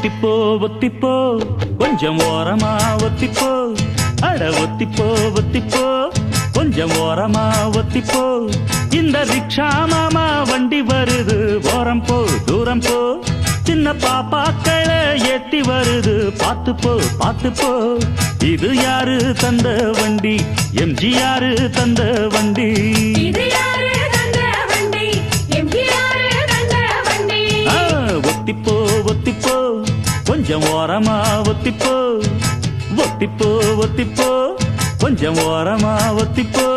ஒத்திப்போ ஒத்திப்போ கொஞ்சம் ஓரமா ஒத்திப்போ அட ஒத்திப்போ ஒத்திப்போ கொஞ்சம் ஓரமா ஒத்திப்போ இந்த ரிக்ஷா மாமா வண்டி வருது ஓரம் போ தூரம் போ சின்ன பாப்பாக்களை ஏத்தி வருது பார்த்து போ பார்த்து போ இது யாரு தந்த வண்டி எம்ஜிஆர் தந்த வண்டி ஒத்திப்போ ஒத்திப்போ கொஞ்சம் ஓரமா ஒத்திப்போ ஒத்திப்போ ஒத்திப்போ கொஞ்சம் ஓரமா ஒத்திப்போ